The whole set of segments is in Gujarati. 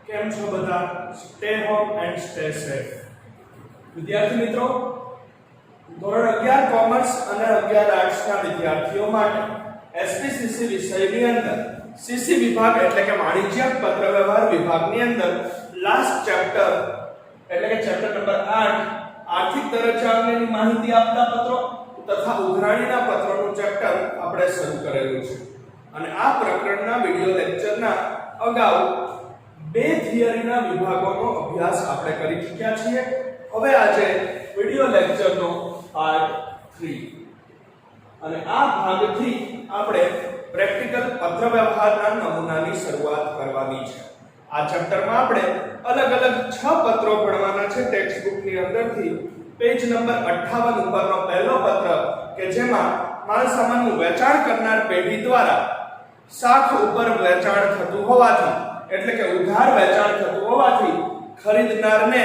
કેમ છો બધા? Stay home and stay safe. વિદ્યાર્થી મિત્રો, ધોરણ 11 કોમર્સ અને 11 આર્ટ્સ ના વિદ્યાર્થીઓ માટે એસપીસીસી વિષયની અંદર સીસી વિભાગ એટલે કે વાણિજ્યક પત્રવ્યવહાર વિભાગની અંદર લાસ્ટ ચેપ્ટર એટલે કે ચેપ્ટર નંબર 8 આર્થિક દરજ્જા અંગેની માહિતી આપતા પત્રો તથા ઉઘરાણીના પત્રોનું ચેપ્ટર આપણે શરૂ કરેલું છે. અને આ પ્રકરણના વિડિયો લેક્ચરના અગાઉ બે થિયરીના વિભાગોનો અભ્યાસ આપણે કરી ચૂક્યા છીએ. હવે આજે વિડિયો લેક્ચરનો પાર્ટ 3 અને આ ભાગથી આપણે પ્રેક્ટિકલ પત્રવ્યવહારના નમૂનાની શરૂઆત કરવાની છે. આ ચેપ્ટરમાં આપણે અલગ અલગ 6 પત્રો ભણવાના છે ટેક્સ્ટ બુકની અંદરથી. પેજ નંબર 58 ઉપરનો પહેલો પત્ર કે જેમાં માલ સામાનનું વેચાણ કરનાર પેઢી દ્વારા શાખ ઉપર વેચાણ થતું હોવાથી એટલે કે ઉધાર વેચાણ થતું હોવાથી ખરીદનારને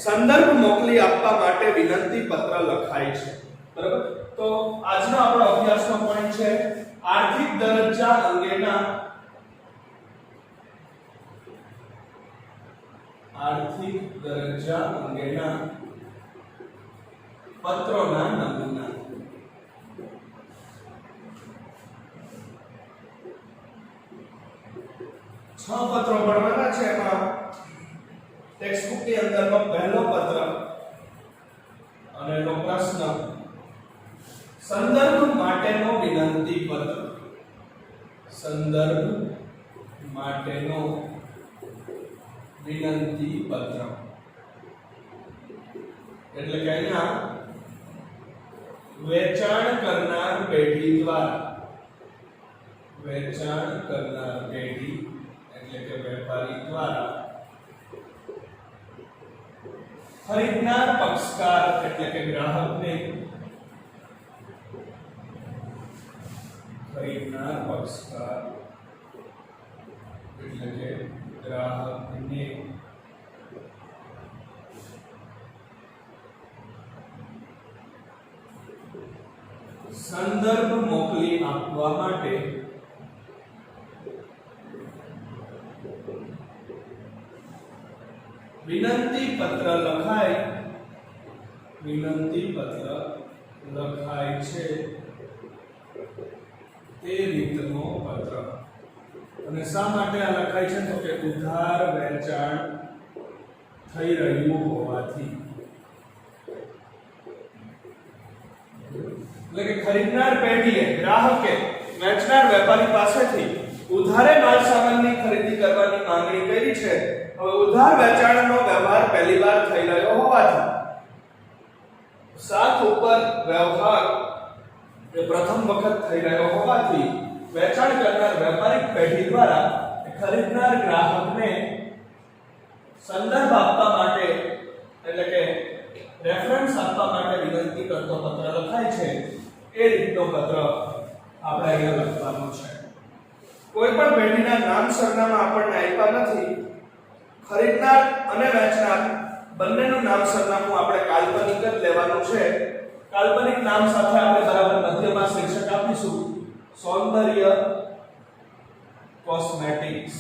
સંદર્ભ મોકલી આપવા માટે વિનંતી પત્ર લખાય છે. બરાબર? તો આજનો આપણો અભ્યાસનો પોઈન્ટ છે આર્થિક દરજ્જા અંગેના પત્રોના નમૂના. છ પત્રો ભણવાના છે. એમાં ટેક્સ્ટ બુક ની અંદરનો પહેલો પત્ર અને એનો પ્રશ્ન સંદર્ભ માટેનો વિનંતી પત્ર. સંદર્ભ માટેનો વિનંતી પત્ર એટલે કે અહીંયા વેચાણ કરનાર પેઢી દ્વારા એટલે કે વેપારી દ્વારા ખરીદનાર પક્ષકાર એટલે કે ગ્રાહકને સંદર્ભ મોકલી આપવા માટે વિનંતી પત્ર લખાય છે તે રીતનો પત્ર. અને શા માટે આ લખાય છે તો કે ઉધાર વેચાણ થઈ રહ્યું હોવાથી એટલે કે ખરીદનાર પેઢીએ ગ્રાહકે વેચનાર વેપારી પાસેથી ઉધારે માલ સામાનની ખરીદી કરવાની માંગણી કરી છે. હવે ઉધાર વેચાણનો વ્યવહાર પહેલીવાર થઈ રહ્યો હોવાથી શાખ ઉપર વ્યવહાર એ પ્રથમ વખત થઈ રહ્યો હોવાથી વેચાણ કરનાર વેપારી પેઢી દ્વારા ખરીદનાર ગ્રાહકને સંદર્ભ આપવા માટે એટલે કે રેફરન્સ આપવા માટે વિનંતી કરતો પત્ર લખાય છે. એ રીતનો પત્ર આપણે અહીંયા લખવાનો છે. કોઈ પણ પેઢીના નામ સરનામા આપણને આપ્યા નથી. ખરીદનાર અને વેચનાર બંનેનું નામ સરનામું આપણે કાલ્પનિક જ લેવાનું છે. કાલ્પનિક નામ સાથે આપણે બરાબર મધ્યમાં શીર્ષક આપીશું સૌંદર્ય કોસ્મેટિક્સ.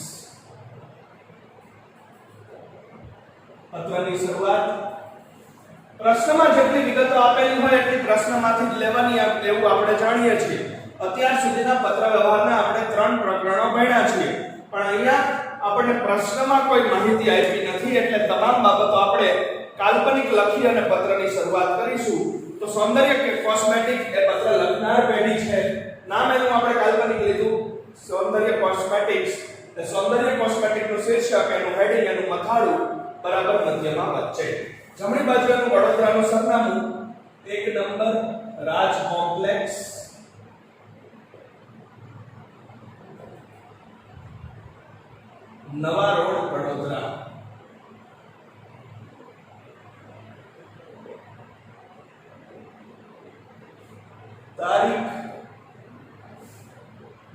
પત્રની શરૂઆત પ્રશ્નમાં જેટલી વિગતો આપેલી હોય એટલી પ્રશ્નમાંથી જ લેવાની એવું આપણે જાણીએ છીએ. અત્યાર સુધીના પત્ર વ્યવહારના આપણે 3 પ્રકરણો ભણ્યા છીએ, પણ અહીંયા આપણને પ્રશ્નમાં કોઈ માહિતી આપી નથી એટલે તમામ બાબતો આપણે કાલ્પનિક લખી અને પત્રની શરૂઆત કરીશું. તો સૌંદર્ય કે કોસ્મેટિક એ પત્ર લખનાર પેઢી છે. નામ એનું આપણે કાલ્પનિક લીધું સૌંદર્ય કોસ્મેટિક્સ. એટલે સૌંદર્ય કોસ્મેટિક નું શીર્ષક એનું હેડિંગ એનું મથાળું બરાબર મધ્યમાં વચ્ચે. જમણી બાજુ એનું વડોદરાનું સરનામું 1 નંબર રાજ કોમ્પ્લેક્સ, નવા રોડ, વડોદરા. તારીખ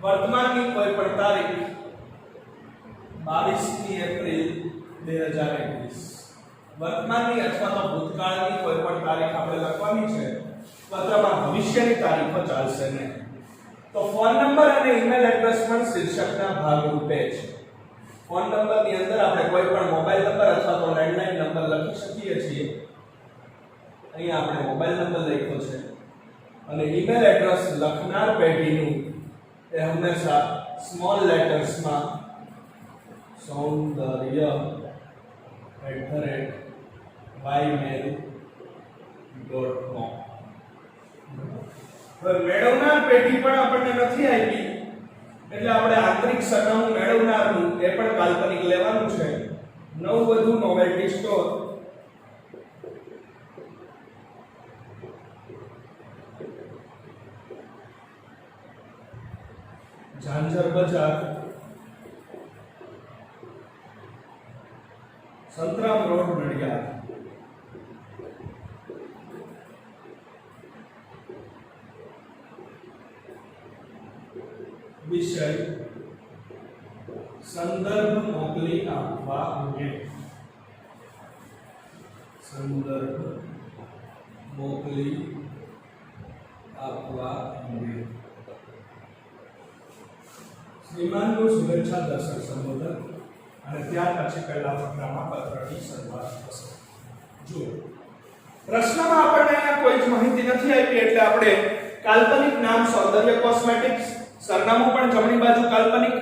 વર્તમાનની કોઈ પણ તારીખ 22 એપ્રિલ 2021. વર્તમાનની અથવા તો ભૂતકાળની કોઈ પણ તારીખ આપણે લખવાની છે. પત્રમાં ભવિષ્યની તારીખો ચાલશે નહીં. તો ફોન નંબર અને ઈમેલ એડ્રેસ પણ શીર્ષકના ભાગ રૂપે છે. ફોન નંબરની અંદર આપણે કોઈ પણ મોબાઈલ નંબર અથવા તો લેન્ડલાઈન નંબર લખી શકીએ છીએ. અહીંયા આપણે મોબાઈલ નંબર લખ્યો છે અને ઈમેલ એડ્રેસ લખનાર પેઢીનું એ હંમેશા સ્મોલ લેટર્સમાં saundarya@ymail.com. હવે મેળવનાર પેઢી પણ આપણને નથી આપી એટલે આપણે આંતરિક સરનામું મેળવનારનું એ પણ કાલ્પનિક લેવાનું છે. નવવધુ નોવેલ્ટી સ્ટોર, ઝાંઝર બજાર, સંતરામ રોડ, નડિયાદ. વિષય સંદર્ભ મોકલી આપવા અંગે. સંદર્ભ મોકલી આપવા અંગે. શ્રીમાનનું શુભેચ્છા દર્શક સંબોધન અને ત્યાર પછી પહેલા ફકરામાં પત્રની શરૂઆત થશે. જો પ્રશ્નમાં આપણને અહીંયા કોઈ જ માહિતી નથી આપી એટલે આપણે કાલ્પનિક નામ સૌંદર્ય કોસ્મેટિક્સ, સરનામું પણ જમણી બાજુ કાલ્પનિક,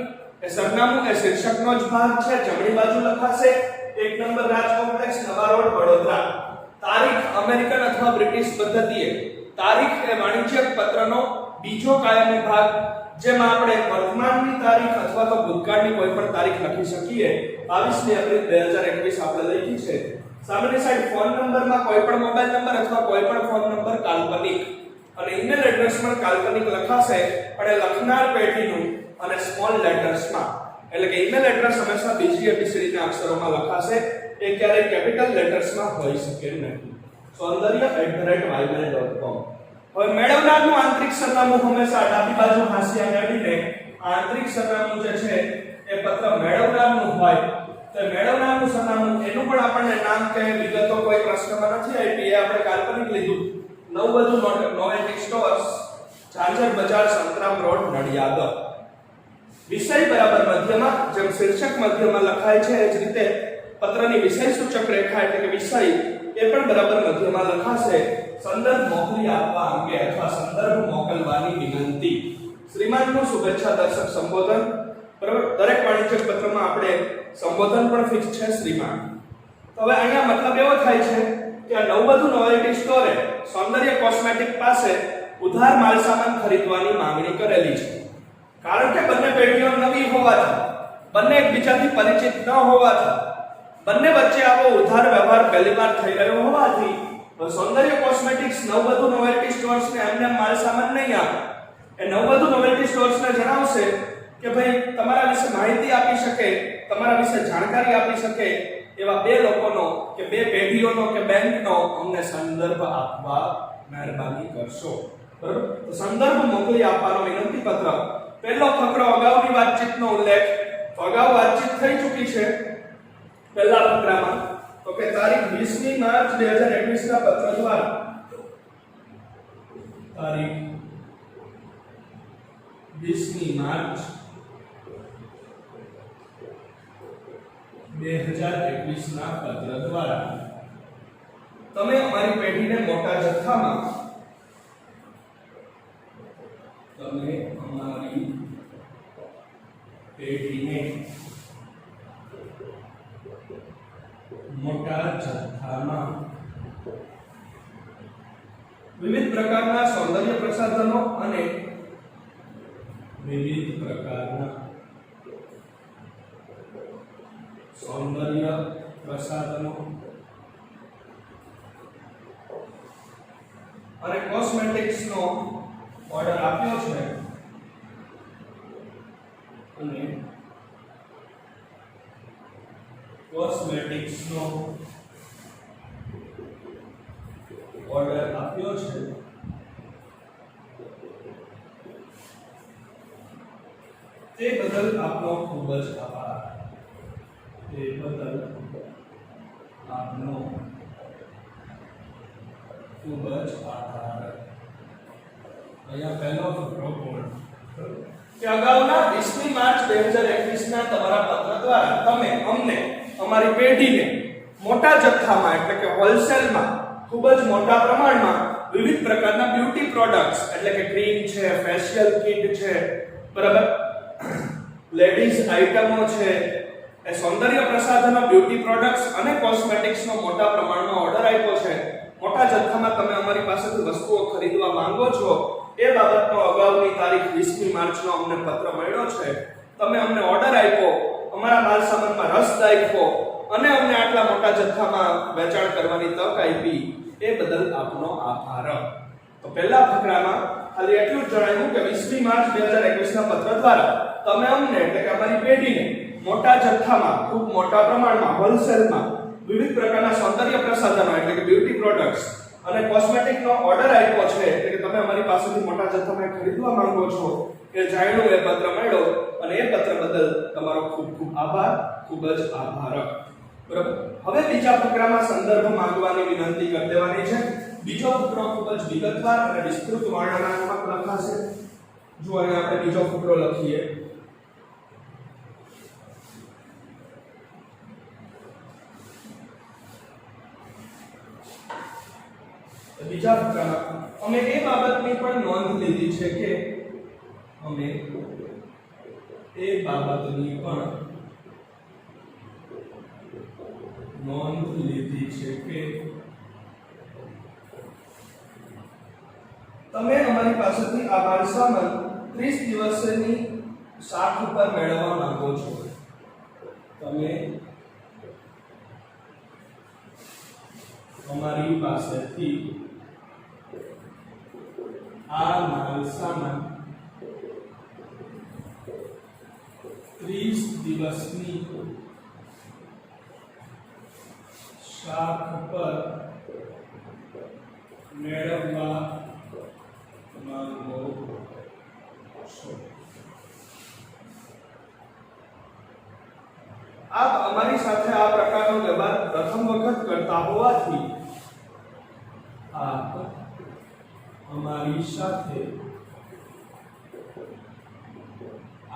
એ સરનામું એ શીર્ષકનો જ ભાગ છે, જમણી બાજુ લખાશે 1 નંબર રાજ કોમ્પ્લેક્સ, નવા રોડ, વડોદરા. તારીખ અમેરિકન અથવા બ્રિટિશ પદ્ધતિએ. તારીખ એ વાણિજ્યક પત્રનો બીજો કાયમી ભાગ જેમાં આપણે વર્તમાનની તારીખ અથવા તો ભૂતકાળની કોઈ પણ તારીખ લખી શકીએ. 22 એપ્રિલ 2021 આપણે લખી છે. સામેની સાઈડ ફોન નંબરમાં કોઈ પણ મોબાઈલ નંબર અથવા કોઈ પણ ફોન નંબર કાલ્પનિક અને ઈમેલ એડ્રેસ પણ કાલ્પનિક લખાશે અને લખનાર પેઢીનું અને સ્મોલ લેટર્સમાં, એટલે કે ઈમેલ એડ્રેસ હંમેશા બીજી ABCD ના અક્ષરોમાં લખાશે, એ ક્યારેય કેપિટલ લેટર્સમાં હોઈ શકે નહીં. saundarya@ymail.com. હવે મેળવનારનું આંતરિક સરનામું હંમેશા ડાબી બાજુ હાંસિયા મેળવીને આંતરિક સરનામું જે છે એ પત્ર મેળવનારનું હોય તો મેળવનારનું સરનામું એનું પણ આપણને નામ કે વિગતો કોઈ પ્રશ્નમાં નથી આપી, એ આપણે કાલ્પનિક લીધું. નવવધુ નોવેલ્ટી સ્ટોર્સ, ઝાંઝર બજાર, સંતરામ રોડ, નડિયાદ. વિષય બરાબર મધ્યમાં, જેમ શીર્ષક મધ્યમાં લખાય છે એ જ રીતે પત્રની વિષય સૂચક રેખા એટલે કે વિષય એ પણ બરાબર મધ્યમાં લખાશે. સંદર્ભ મોકલી આપવા અંગે અથવા સંદર્ભ મોકલવાની વિનંતી. શ્રીમાનનું શુભેચ્છા દર્શક સંબોધન. બરાબર, દરેક વાણિજ્યક પત્રમાં આપણે સંબોધન પણ ફિક્સ છે શ્રીમાન. તો હવે અહીંયા મતલબ એવો થાય છે કે આ નવવધુ નોવેલ્ટી સ્ટોરે સૌંદર્ય કોસ્મેટિક પાસે ઉધાર માલ સામાન ખરીદવાની માંગણી કરેલી છે. કારણ કે બંને પેઢીઓ નવી હોવાથી, બંને એકબીજાથી પરિચિત ન હોવાથી, બંને વચ્ચે આવો ઉધાર વ્યવહાર પહેલીવાર થઈ રહ્યો હોવાથી સૌંદર્ય કોસ્મેટિક્સ નવવધુ નોવેલ્ટી સ્ટોર્સને એમને માલ સામાન નહીં આપે. એ નવવધુ નોવેલ્ટી સ્ટોર્સને જણાવશે કે ભાઈ તમારા વિશે માહિતી આપી શકે, તમારા વિશે જાણકારી આપી શકે એવા બે લોકોનો કે બે પેઢીઓનો કે બેંકનો અમને સંદર્ભ આપવા મહેરબાની કરશો. બરાબર, તો સંદર્ભ મોકલી આપવાનો વિનંતી પત્ર. પહેલો ફકરો અગાઉની વાતચીતનો ઉલ્લેખ, તો અગાઉ વાતચીત થઈ ચૂકી છે પહેલા ફકરામાં. તો કે તારીખ 20 માર્ચ 2021 ના પત્ર દ્વારા, તારીખ 20 માર્ચ 2021 ના પત્ર દ્વારા તમે અમારી પેઢીને મોટા જથ્થામાં, તમે અમારી પેઢીને મોટા જથ્થામાં વિવિધ પ્રકારના સૌંદર્ય પ્રસાધનો અને વિવિધ પ્રકારના સૌંદર્ય પ્રસાધનો અને કોસ્મેટિક્સનો ઓર્ડર આપ્યો છે અને કોસ્મેટિક્સનો ઓર્ડર આપ્યો છે તે બદલ આપનો ખૂબ જ આભાર. તે બદલ આપનો ખૂબ જ આભાર. અહીંયા પહેલો ફકરો પૂર્ણ. કે અગાઉના 20મી માર્ચ 2021 ના તમારા પત્ર દ્વારા તમે અમને અમારી પેઢીને મોટા જથ્થામાં એટલે કે હોલસેલમાં ખૂબ જ મોટા પ્રમાણમાં વિવિધ પ્રકારના બ્યુટી પ્રોડક્ટ્સ એટલે કે ક્રીમ છે, ફેશિયલ કિટ છે, બરાબર, લેડીઝ આઇટમો છે, એ સૌંદર્ય પ્રસાધનો, બ્યુટી પ્રોડક્ટ્સ અને કોસ્મેટિક્સનો મોટા પ્રમાણમાં ઓર્ડર આપ્યો છે. મોટા જથ્થામાં તમે અમારી પાસેથી વસ્તુઓ ખરીદવા માંગો છો એ બાબતનો અગાઉની તારીખ 20મી માર્ચનો અમને પત્ર મળ્યો છે. તમે અમને ઓર્ડર આપ્યો, અમારા માલ સામાનમાં રસ દાખવ્યો અને અમને આટલા મોટા જથ્થામાં વેચાણ કરવાની તક આપી એ બદલ આપનો આભાર. તો પહેલા ફકરામાં ખાલી એટલું જ જણાવ્યું કે 20મી માર્ચ 2021 ના પત્ર દ્વારા તમે અમને એટલે કે અમારી પેઢીને મોટા જથ્થામાં ખૂબ મોટા પ્રમાણમાં હોલસેલમાં વિવિધ પ્રકારના સૌંદર્ય પ્રસાધનો એટલે કે બ્યુટી પ્રોડક્ટ્સ અને કોસ્મેટિકનો ઓર્ડર આપ્યો છે એટલે કે તમે અમારી પાસેથી મોટા જથ્થામાં ખરીદવા માંગો છો એ જાણ્યું એ પત્ર મળ્યો અને એ પત્ર બદલ તમારો ખૂબ ખૂબ આભાર, ખૂબ જ આભાર. બરાબર. હવે બીજા ફકરામાં સંદર્ભ માંગવાની વિનંતી કરી દેવાની છે. બીજો ફકરો ખૂબ જ વિગતવાર અને વિસ્તૃત વર્ણનાત્મક લખાશે. જો અહીંયા આપણે બીજો ફકરો લખીએ. બીજા ફકરામાં અમે એ બાબતની પણ નોંધ લીધી છે કે અમે એ બાબતની પણ નોંધ લીધી છે કે તમે અમારી પાસેથી આ માલ સામાન 30 દિવસની શાખ ઉપર મેળવવા માંગો છો. તમે અમારી પાસેથી આ માલ સામાન 30 દિવસની શાખ પર મેળવવા માંગો છો. આપ અમારી સાથે આ પ્રકારનો વ્યવહાર પ્રથમ વખત કરતા હોવાથી આપ અમારી સાથે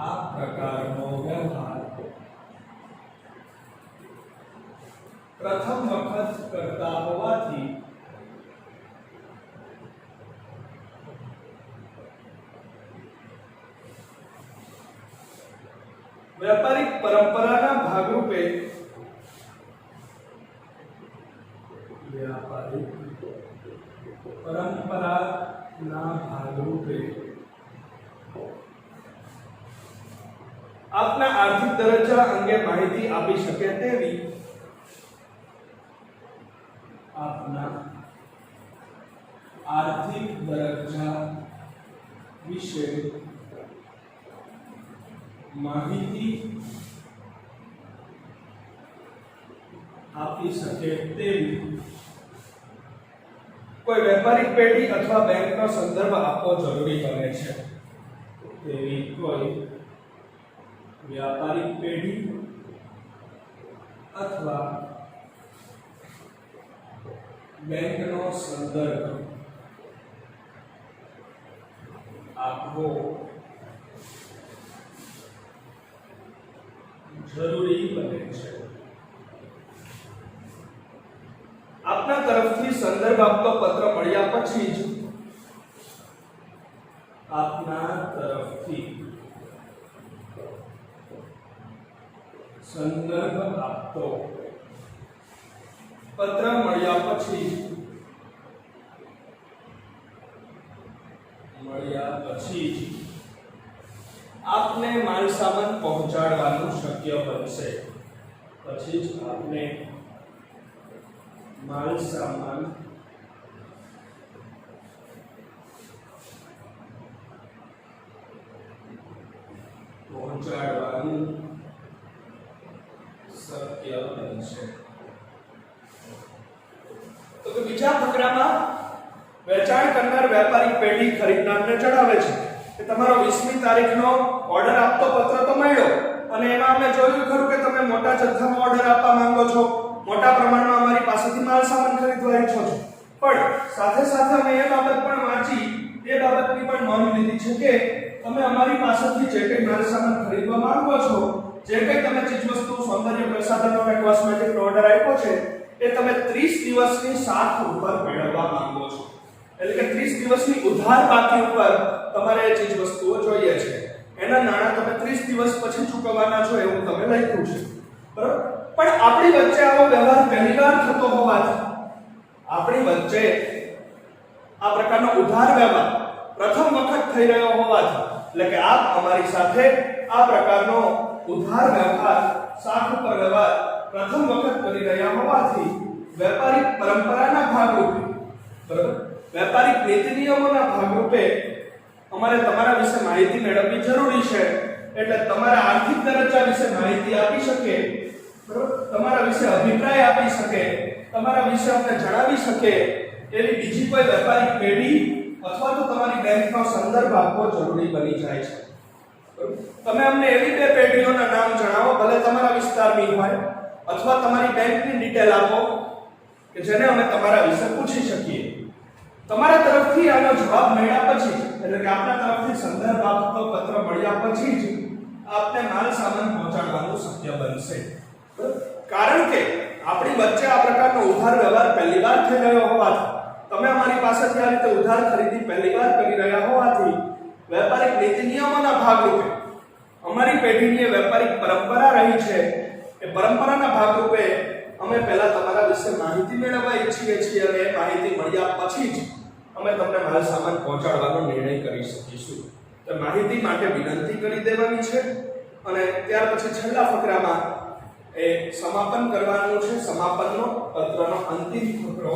આ પ્રકારનો વ્યવહાર પ્રથમ વખત કરતા હોવાથી व्यापारिक परंपराના ભાગરૂપે આપના આર્થિક દરજ્જા અંગે માહિતી આપી શકે તેવી આપના આર્થિક દરજ્જા વિશે માહિતી આપી શકે તેવી કોઈ વેપારિક પેઢી અથવા બેંકનો સંદર્ભ આપવો જરૂરી બને છે. તેવી કોઈ વ્યાપારિક પેઢી અથવા બેંકનો સંદર્ભ આપવો જરૂરી બને છે. આપના તરફથી સંદર્ભ આપતો પત્ર મળ્યા પછી જ આપના તરફથી સંદર્ભ આપતો પત્ર મળ્યા પછી આપને માલ સામાન પહોંચાડવાનું શક્ય બનશે. પછી જ આપને માલ સામાન પહોંચાડવાનું શક્ય બનશે. તો બીજા ફકરામાં વેચાણ કરનાર વેપારી પેઢી ખરીદનારને જણાવે છે કે તમારો 20મી તારીખનો ઓર્ડર આપતો પત્ર તો મળ્યો અને એમાં અમે જોયું ખરું કે તમે મોટા જથ્થામાં ઓર્ડર આપવા માંગો છો, મોટા પ્રમાણમાં અમારી પાસેથી માલ સામાન ખરીદવા ઈચ્છો છો. પણ સાથે સાથે અમે એ બાબત પણ વાંચી, એ બાબતની પણ નોંધ લીધી છે કે તમે અમારી પાસેથી જે સાધનોને કોસ્મેટિકનો ઓર્ડર આપ્યો છે એ તમે 30 દિવસની સાથ ઉપર મેળવવા માંગો છો, એટલે કે 30 દિવસની ઉધાર બાકી ઉપર તમારે એ ચીજ વસ્તુઓ જોઈએ છે, એના નાણાં તમે 30 દિવસ પછી ચૂકવવાના છો એવું તમે લખ્યું છે, બરાબર. પણ આપણી વચ્ચે આવો વ્યવહાર પહેલીવાર થતો હોવાથી, આપણી વચ્ચે આ પ્રકારનો ઉધાર વ્યવહાર પ્રથમ વખત થઈ રહ્યો હોવાથી, એટલે કે આપ અમારી સાથે આ પ્રકારનો ઉધાર વ્યવહાર સાથ ઉપર વ્યવહાર પ્રથમ વખત કરી રહ્યા હોવાથી વેપારિક પરંપરાના ભાગરૂપે, બરાબર, વેપારિક નીતિ નિયમોના ભાગરૂપે અમારે તમારા વિશે માહિતી મેળવવી જરૂરી છે. એટલે તમારા આર્થિક દરજ્જા વિશે માહિતી આપી શકે, બરાબર, તમારા વિશે અભિપ્રાય આપી શકે, તમારા વિશે અમને જણાવી શકે એવી બીજી કોઈ વેપારિક પેઢી અથવા તો તમારી બેંકનો સંદર્ભ આપવો જરૂરી બની જાય છે. તમે અમને એવી બે પેઢીઓના નામ જણાવો, ભલે તમારા વિસ્તારની હોય અથવા તમારી બેંકની ડિટેલ આપો કે જેને અમે તમારા વિશે પૂછી શકીએ. તમારા તરફથી આનો જવાબ મળ્યા પછી, એટલે કે આપના તરફથી સંદર્ભ આપતો પત્ર મળ્યા પછી જ આપને માલ સામાન પહોંચાડવાનું શક્ય બનશે. કારણ કે આપણી વચ્ચે આ પ્રકારનો ઉધાર વ્યવહાર પહેલીવાર થઈ રહ્યો હોવાથી, તમે અમારી પાસેથી આ રીતે ઉધાર ખરીદી પહેલીવાર કરી રહ્યા હોવાથી વેપારિક નીતિ નિયમોના ભાગરૂપે અમારી પેઢીની વેપારિક પરંપરા રહી છે, એ પરંપરાના ભાગરૂપે અમે પહેલા તમારા વિશે માહિતી મેળવવા ઈચ્છીએ છીએ અને એ માહિતી મળ્યા પછી જ અમે તમને માલ સામાન પહોંચાડવાનો નિર્ણય કરી શકીશું. તો માહિતી માટે વિનંતી કરી દેવાની છે અને ત્યાર પછી છેલ્લા ફકરામાં એ સમાપન કરવાનું છે. સમાપનનો પત્રનો અંતિમ ફકરો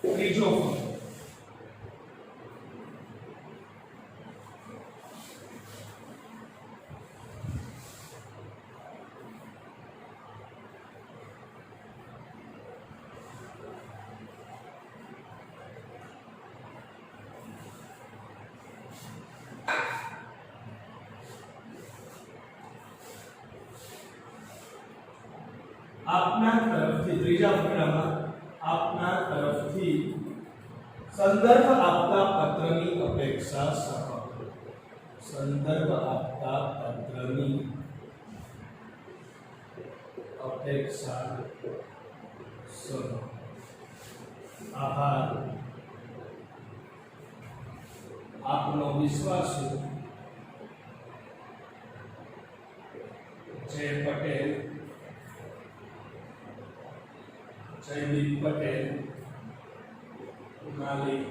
ત્રીજો ફકરો. આપના તરફથી ત્રીજા ફકરામાં આપના તરફથી સંદર્ભ આપતા પત્રની અપેક્ષા સહ, સંદર્ભ આપતા પત્રની અપેક્ષા સહ. આભાર. આપનો વિશ્વાસુ જય પટેલ, જયદીપ પટેલ, માલિક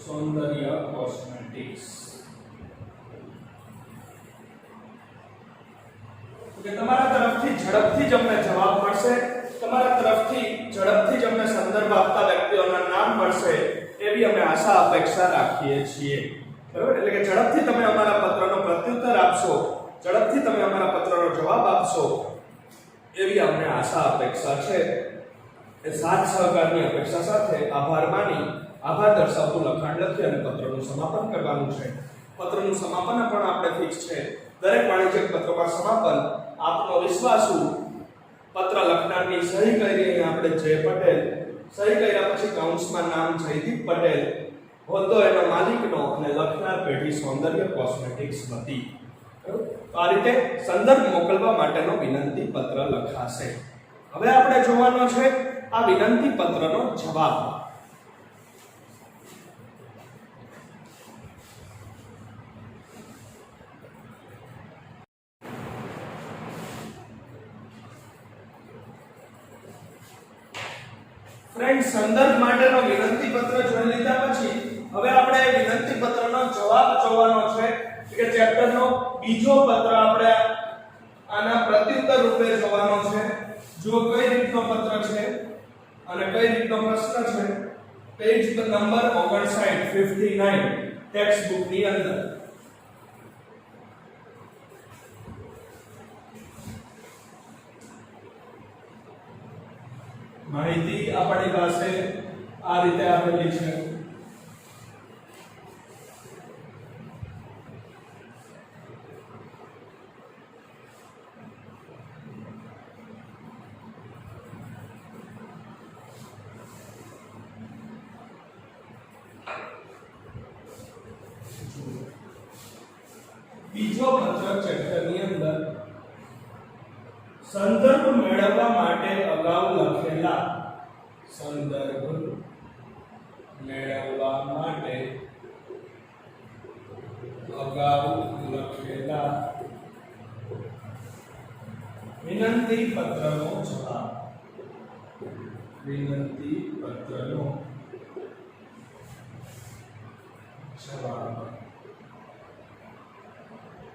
સૌંદર્ય કોસ્મેટિક્સ. કે તમારા તરફથી ઝડપથી જ અમને જવાબ મળશે, તમારા તરફથી ઝડપથી જ અમને સંદર્ભ આપતા વ્યક્તિઓના નામ મળશે એવી અમે આશા અપેક્ષા રાખીએ છીએ, બરાબર. એટલે કે ઝડપથી તમે અમારા પત્રનો પ્રત્યુત્તર આપશો, ઝડપથી તમે અમારા પત્રનો જવાબ આપશો એવી અમને આશા અપેક્ષા છે. એ સાથ સહકારની અપેક્ષા સાથે આભાર માની આભાર દર્શાવતું લખાણ લખી અને પત્રનું સમાપન કરવાનું છે. પત્રનું સમાપન પણ આપણે ફિક્સ છે. દરેક વાણિજ્યિક પત્રોમાં સમાપન આપનો વિશ્વાસુ પત્ર લખનારની સહી કરી આપણે જય પટેલ, સહી કર્યા પછી કાઉન્સમાં નામ જયદીપ પટેલ, હોદ્દો એનો માલિકનો અને લખનાર પેઢી સૌંદર્ય કોસ્મેટિક્સ હતી. આ રીતે સંદર્ભ મોકલવા માટેનો વિનંતી પત્ર લખાશે. હવે આપણે જોવાનો છે આ વિનંતી પત્રનો જવાબ. ફ્રેન્ડ, સંદર્ભ માટેનો વિનંતી પત્ર જોઈ લીધા પછી હવે આપણે વિનંતી પત્રનો જવાબ જોવાનો છે કે ચેપ્ટરનો બીજો પત્ર આપણે આના પ્રત્યુત્તર રૂપે જોવાનો છે. જો કઈ રીતનો પત્ર છે અને કઈ રીતનો પ્રશ્ન છે. પેજ નંબર 59 ટેક્સ્ટ બુક ની અંદર. માહિતી આપણી પાસે આ રીતે આપેલી છે. બીજો પત્ર ચેપ્ટરની અંદર સંદર્ભ મેળવવા માટે અગાઉ લખેલા સંદર્ભ મેળવવા માટે અગાઉ લખેલા વિનંતી પત્રનો જવાબ વિનંતી પત્રનો જવાબ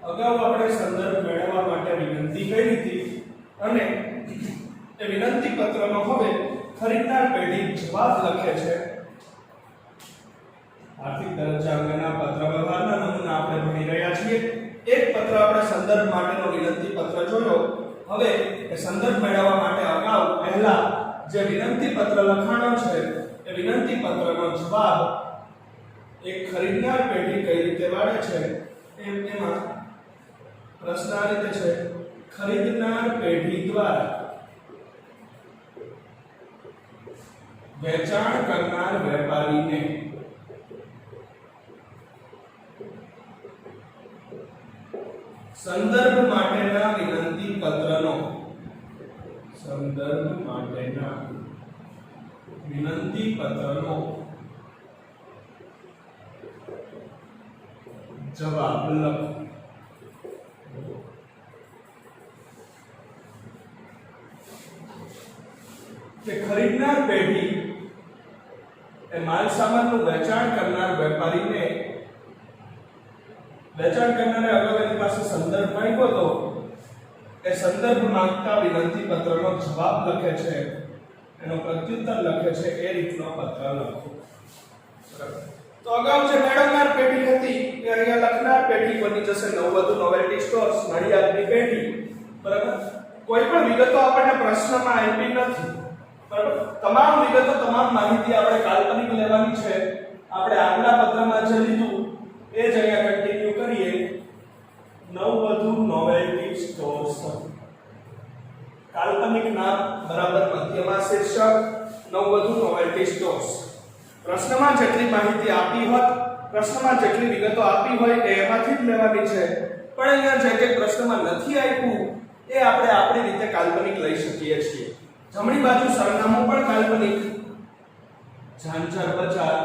અગાઉ આપણે સંદર્ભ મેળવવા માટે વિનંતી કરી હતી અને એ વિનંતી પત્રનો હવે ખરીદનાર પેઢી જવાબ લખે છે. આર્થિક દરજ્જા અંગેના પત્ર વ્યવહારના નમૂના આપણે ભણી રહ્યા છીએ. એક પત્ર આપણે સંદર્ભ માટેનો વિનંતી પત્ર જોયો. હવે એ સંદર્ભ મેળવવા માટે અગાઉ પહેલા જે વિનંતી પત્ર લખાણો છે એ વિનંતી પત્રનો જવાબ એક ખરીદનાર પેઢી કઈ રીતે વાળે છે એમાં પ્રશ્ન આ રીતે છે: ખરીદનાર પેઢી દ્વારા વેચાણ કરનાર વેપારીને સંદર્ભ માટેના વિનંતી પત્રનો જવાબ લખો. કે ખરીદનાર પેઢી એ માલ સામાનનું વેચાણ કરનાર વેપારીને વેચાણ કરનારે અગાઉ એની પાસે સંદર્ભ માંગ્યો હતો. એ સંદર્ભ માંગતા વિનંતી પત્રનો જવાબ લખે છે, એનો પ્રત્યુત્તર લખે છે. એ રીતનો પત્ર લખો. તો અગાઉ જે મેળવનાર પેઢી હતી એ અહીંયા લખનાર પેઢી બની જશે. નવવધુ નોવેલ્ટી સ્ટોર્સ નડિયાદની પેઢી. બરાબર. કોઈ પણ વિગતો આપણને પ્રશ્નમાં આપી નથી. બરાબર. તમામ વિગતો, તમામ માહિતી આપણે કાલ્પનિક લેવાની છે. આપણે આગલા પત્રમાં જે લીધું એ જ અહીંયા કન્ટિન્યુ કરીએ. નવવધુ નોવેલ્ટી સ્ટોર્સ, કાલ્પનિક નામ બરાબર મધ્યમાં શીર્ષક નવવધુ નોવેલ્ટી સ્ટોર્સ. પ્રશ્નમાં જેટલી માહિતી આપી હોત, પ્રશ્નમાં જેટલી વિગતો આપી હોય એ એમાંથી જ લેવાની છે. પણ અહીંયા જે પ્રશ્નમાં નથી આપ્યું એ આપણે આપણી રીતે કાલ્પનિક લઈ શકીએ છીએ. જમણી બાજુ સરનામું પણ કાલ્પનિક. ઝાંઝર બજાર,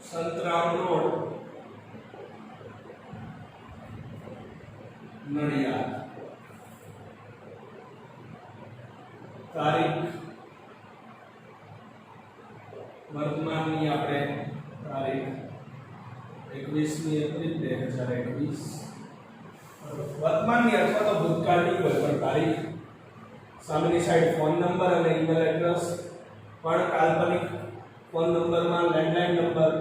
સંતરામ રોડ, નડિયાદ. તારીખ વર્તમાનની આપણે તારીખ 21મી એપ્રિલ 2021. વર્તમાનની અથવા તો ભૂતકાળની કોઈ પણ તારીખ. સામેની સાઈડ ફોન નંબર અને ઈમેલ એડ્રેસ પણ કાલ્પનિક. ફોન નંબરમાં લેન્ડલાઇન નંબર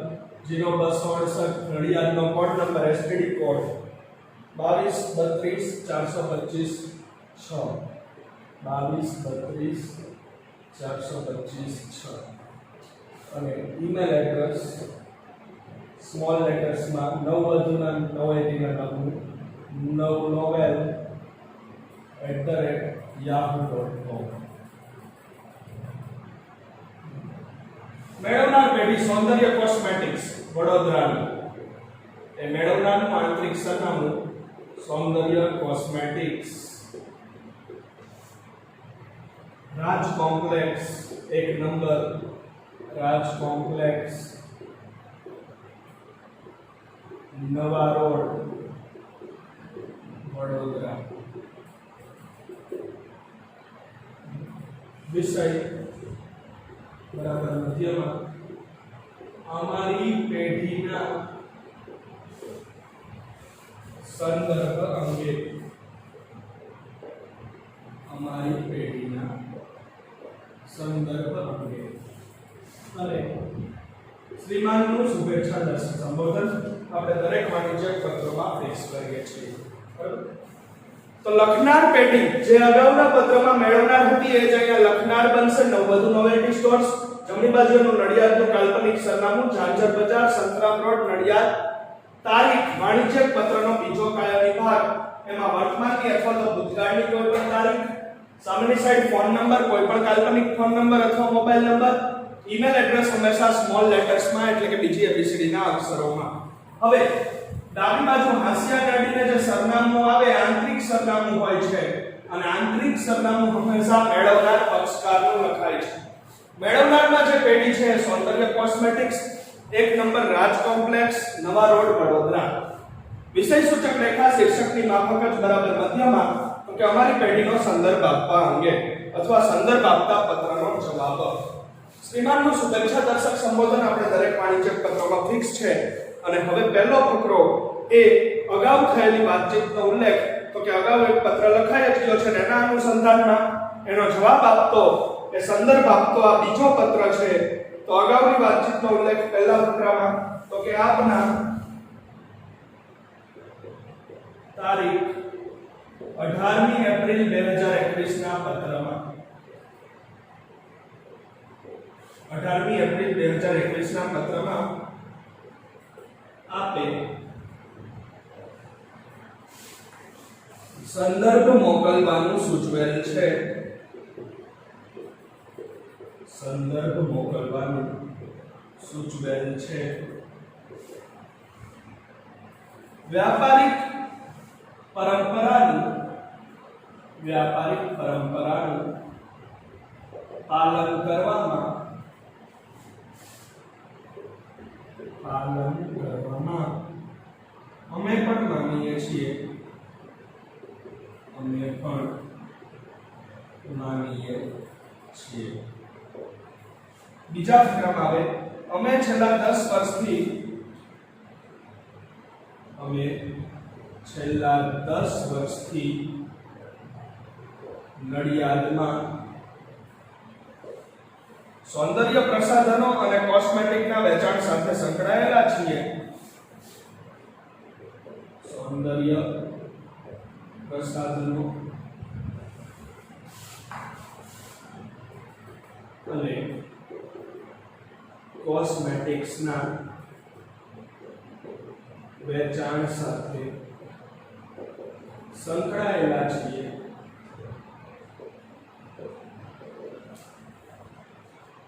0268 નડિયાદનો કોડ નંબર એસટીડી કોડ 2232 425 6 2232 425 6 અને ઈમેલ એડ્રેસ સ્મોલ લેટર્સમાં નવવધુના નવેદીના novel@yahoo.com. મેળવનાર પેઢી સૌંદર્ય કોસ્મેટિક્સ વડોદરાનું. એ મેળવનારનું આંતરિક સરનામું સૌંદર્ય કોસ્મેટિક્સ, રાજ કોમ્પ્લેક્સ 1 નંબર, રાજ કોમ્પ્લેક્સ, નવા રોડ, વડોદરા. વિષય બરાબર મધ્યમાં. અમારી પેઢીના સંદર્ભ અંગે, અમારી પેઢીના સંદર્ભ અંગે. અને શ્રીમાનનું શુભેચ્છા દર્શક સંબોધન આપણે દરેક વાણિજ્ય પત્રોમાં ફિક્સ કરીએ છીએ. બરાબર. તો લખનાર પેઢી જે અગાઉના પત્રમાં મેળવનાર હતી એ જ અહીંયા લખનાર બનશે. નવવધુ નોવેલ્ટી સ્ટોર્સ. જમણી બાજુનું નડિયાદનું કાલ્પનિક સરનામું ઝાંઝર બજાર, સંતરામ રોડ, નડિયાદ. તારીખ વાણિજ્ય પત્રનો બીજો કાયમી ભાગ. એમાં વર્તમાનની અથવા તો ભૂતકાળની કોઈ પણ તારીખ. સામેની સાઈડ ફોન નંબર, કોઈ પણ કાલ્પનિક ફોન નંબર અથવા મોબાઈલ નંબર. ઈમેલ એડ્રેસ હંમેશા સ્મોલ લેટર્સમાં એટલે કે બીજી ABCD ના અક્ષરોમાં. હવે ડાબી બાજુ હાંસિયા ગાડીને જે સરનામું આવે આંતરિક સરનામું હોય છે અને આંતરિક સરનામું હંમેશા મેળવનાર પક્ષકારનું લખાય છે. મેળવનારમાં જે પેઢી છે સૌંદર્ય કોસ્મેટિક્સ, 1 નંબર રાજ કોમ્પ્લેક્સ, નવા રોડ, વડોદરા. વિષય સૂચક રેખા શીર્ષકની માફક જ બરાબર મધ્યમાં, તો કે અમારી પેઢીનો સંદર્ભ આપવા અંગે અથવા સંદર્ભ આપતા પત્રનો જવાબ. શ્રીમાનનું શુભેચ્છા દર્શક સંબોધન આપણે દરેક વાણિજ્ય પત્રોમાં ફિક્સ છે અને હવે પહેલો ફકરો એ અગાઉ થયેલી વાતચીતનો ઉલ્લેખ, તો કે અગાઉ એક પત્ર લખાઈ ગયો છે અને એના અનુસંધાનમાં એનો જવાબ આપતો એ સંદર્ભ આપતો આ બીજો પત્ર છે. તો અગાઉની વાતચીતનો ઉલ્લેખ પહેલા ફકરામાં, તો કે આપના તારીખ 18મી એપ્રિલ 2021 ના પત્રમાં 18મી એપ્રિલ 2021 ના પત્રમાં આપે સંદર્ભ મોકલવાનું સૂચવેલ છે. સંદર્ભ મોકલવાનું સૂચવેલ છે. વ્યાપારિક પરંપરાનું પાલન કરવામાં અમે પણ માનીએ છીએ. બીજા ફકરામાં આવે અમે છેલ્લા 10 વર્ષથી નડિયાદમાં સૌંદર્ય પ્રસાધનો અને કોસ્મેટિકના વેચાણ સાથે સંકળાયેલા છીએ. સૌંદર્ય પ્રસાધનો અને કોસ્મેટિક્સના વેચાણ સાથે સંકળાયેલા છીએ.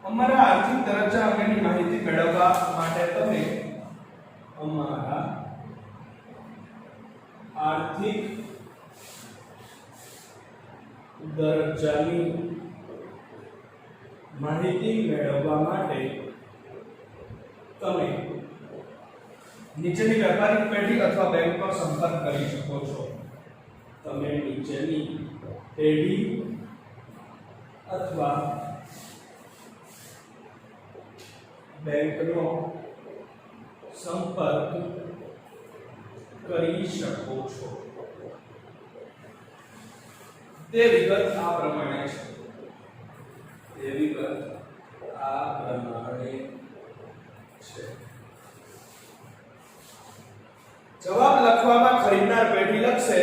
અમારા આર્થિક દરજ્જા અંગેની માહિતી મેળવવા માટે તમે અમારા આર્થિક દરજ્જાની માહિતી મેળવવા માટે તમે નીચેની વેપારિક પેઢી અથવા બેંકનો સંપર્ક કરી શકો છો. તમે નીચેની પેઢી અથવા બેંકનો સંપર્ક કરી શકો છો. તે વિગત આ પ્રમાણે છે. જવાબ લખવામાં ખરીદનાર પેઢી લખશે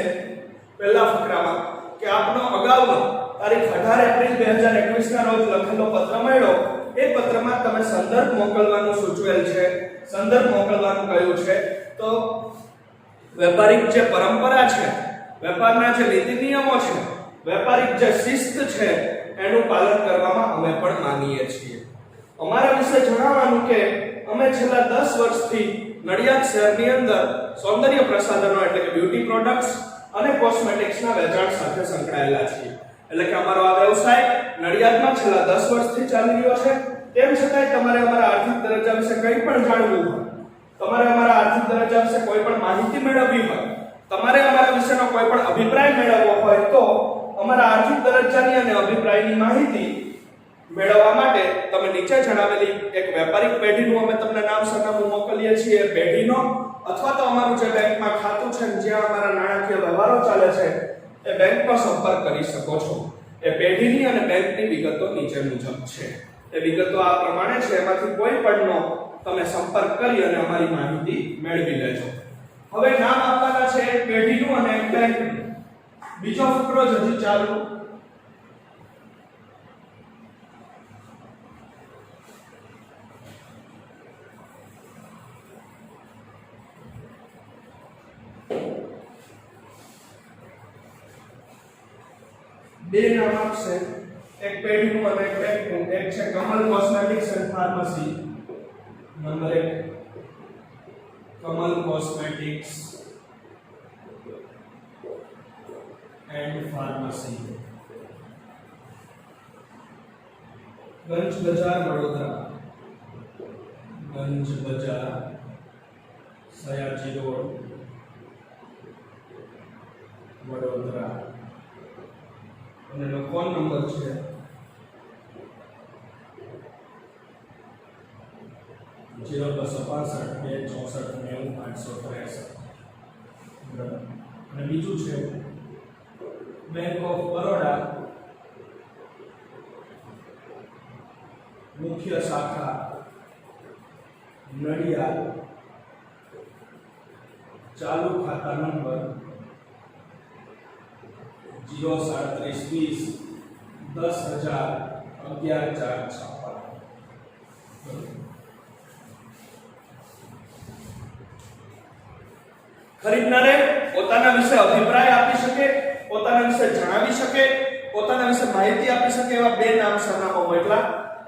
પહેલા ફકરામાં કે આપનો અગાઉનો તારીખ 18 એપ્રિલ 2021 ના રોજ લખેલો પત્ર મળ્યો. એ પત્રમાં તમે સંદર્ભ મોકલવાનું સૂચવેલ છે. સંદર્ભ મોકલવાનું કહ્યું છે. તો વેપારિક જે પરંપરા છે, વેપારના જે નીતિ નિયમો છે, વેપારિક જે શિસ્ત છે એનું પાલન કરવામાં અમે પણ માનીએ છીએ. અમારા વિશે જણાવવાનું કે અમે છેલ્લા 10 વર્ષથી નડિયાદ શહેરની અંદર સૌંદર્ય પ્રસાધનો એટલે કે બ્યુટી પ્રોડક્ટ્સ અને કોસ્મેટિક્સના વેચાણ સાથે સંકળાયેલા છીએ. એટલે કે અમારો આ વ્યવસાય નડિયાદમાં છેલ્લા 10 વર્ષથી ચાલી રહ્યો છે. તેમ છતાંય તમારે અમારા આર્થિક દરજ્જા વિશે કંઈ પણ જાણવું હોય, તમારે અમારા આર્થિક દરજ્જા વિશે કોઈ પણ માહિતી મેળવવી હોય, તમારે અમારા વિશેનો કોઈ પણ અભિપ્રાય મેળવવો હોય, તો અમારા આર્થિક દરજ્જાની અને અભિપ્રાયની માહિતી મેળવવા માટે તમે નીચે જણાવેલી એક વેપારિક પેઢીનું અમે તમને નામ સરનામું મોકલીએ છીએ. પેઢીનો અથવા તો અમારું જે બેંકમાં ખાતું છે જ્યાં અમારા નાણાકીય વ્યવહારો ચાલે છે એ બેંકનો સંપર્ક કરી શકો છો. એ પેઢીની અને બેંકની વિગતો નીચે મુજબ છે. એ વિગતો આ પ્રમાણે છે. એમાંથી કોઈ પણનો તમે સંપર્ક કરી અને અમારી માહિતી મેળવી લેજો. હવે નામ આપવાના છે એક પેઢીનું અને એક બેંકનું. બીજો ફકરો જ હજી ચાલુ. બે નામ આપશે, એક પેઢીનું અને એક બેંકનું. એક છે Kamal cosmetics and pharmacy, number 1 Kamal cosmetics and pharmacy, Ganj Bazaar Vadodara, ગંજ બજાર સયાજી રોડ વડોદરા, અને એનો ફોન નંબર છે 02562649863. અને બીજું છે બેંક ઓફ બરોડા મુખ્ય શાખા નડિયાદ, ચાલુ ખાતા નંબર 03720 10000 ખરીદનારે પોતાના વિશે અભિપ્રાય આપી શકે, પોતાના વિશે જણાવી શકે, પોતાના વિશે માહિતી આપી શકે એવા બે નામ સરનામા મોકલા.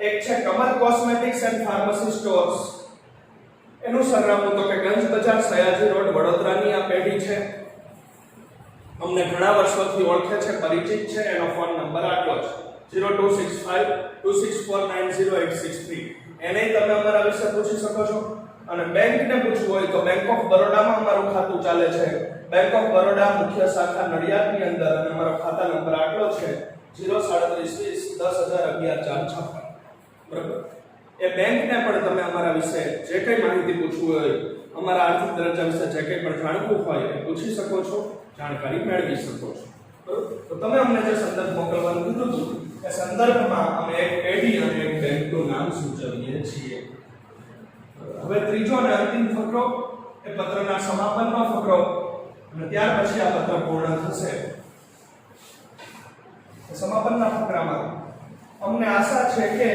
એક છે Kamal cosmetics and pharmacy stores, એનું સરનામું તો કે ગંજ બજાર સયાજી રોડ વડોદરાની આ પેઢી છે. અમને ઘણા વર્ષોથી ઓળખે છે, પરિચિત છે. એનો ફોન નંબર આટલો છે 026526490863. એને તમે અમારા વિશે પૂછી શકો છો. અને બેંકને પૂછવું હોય તો બેંક ઓફ બરોડામાં અમારું ખાતું ચાલે છે. બેંક ઓફ બરોડા મુખ્ય શાખા નડિયાદની અંદર, અને અમારો ખાતા નંબર આટલો છે 03720 10011 બરાબર. એ બેંકને પણ તમે અમારા વિશે જે કંઈ માહિતી પૂછવું હોય, અમારા આર્થિક દરજ્જા વિશે જે કંઈ પણ જાણવું હોય એ પૂછી શકો છો, જાણકારી મેળવી શકો છો. બરાબર. તો તમે અમને જે સંદર્ભ મોકલવાનું કીધું હતું એ સંદર્ભમાં અમે એક પેઢી અને એક બેંકનું નામ સૂચવીએ છીએ. હવે ત્રીજો અને અંતિમ ફકરો એ પત્રના સમાપનનો ફકરો, અને ત્યાર પછી આ પત્ર પૂર્ણ થશે. સમાપનના ફકરામાં અમને આશા છે કે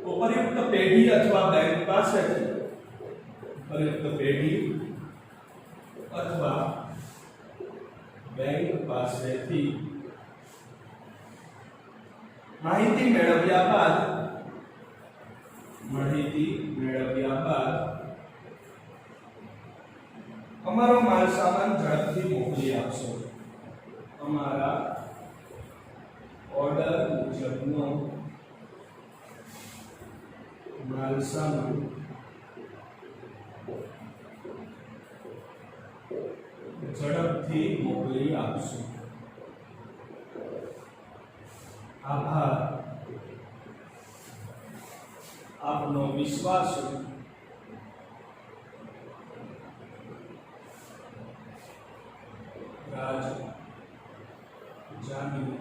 ઉપયુક્ત પેઢી અથવા બેંક પાસેથી માહિતી મેળવ્યા બાદ અમારો માલ સામાન ઝડપથી મોકલી આપશો. અમારા ઓર્ડર મુજબનો માલ સામાન ઝડપથી મોકલી આપશો. આભાર. આપનો વિશ્વાસ રાજ જાની,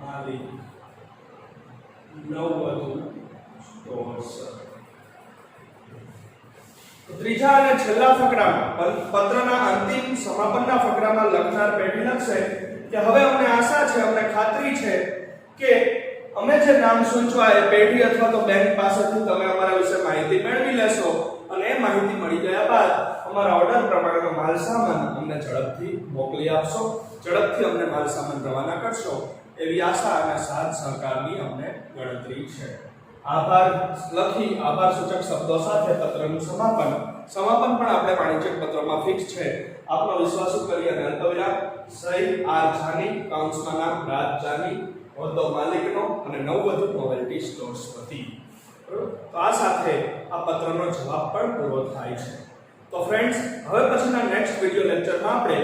માલિક નવવધુ સ્ટોર્સ. ત્રીજા અને છેલ્લા ફકરામાં, પત્રના અંતિમ સમાપનના ફકરામાં લખનાર પેઢી લખશે કે હવે અમને આશા છે, અમને ખાતરી છે કે અમે જે નામ સૂચવા એ પેઢી અથવા તો બેંક પાસેથી તમે અમારા વિશે માહિતી મેળવી લેશો, અને એ માહિતી મળી ગયા બાદ અમારા ઓર્ડર પ્રમાણેનો માલ સામાન અમને ઝડપથી મોકલી આપશો, ઝડપથી અમને માલ સામાન રવાના કરશો એવી આશા અને સાથ સહકારની અમને ગણતરી છે. આભાર લખી આભાર સૂચક શબ્દો સાથે પત્રનું સમાપન પણ આપણે વાણિજ્યક પત્રોમાં ફિક્સ છે. આપનો વિશ્વાસુ કરી અને અલ્પવિરામ સહી આર જાની, કાઉન્સમાં નામ રાજ જાની, હોદ્દો માલિકનો અને નવવધુ નોવેલ્ટી સ્ટોર્સ વતી. બરોબર. તો આ સાથે આ પત્રનો જવાબ પણ પૂરો થાય છે. તો ફ્રેન્ડ્સ, હવે પછીના નેક્સ્ટ વિડિયો લેક્ચરમાં આપણે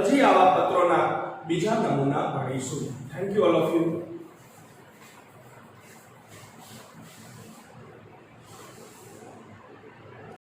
હજી આવા પત્રોના બીજા નમૂના ભણીશું. Thank you all of you.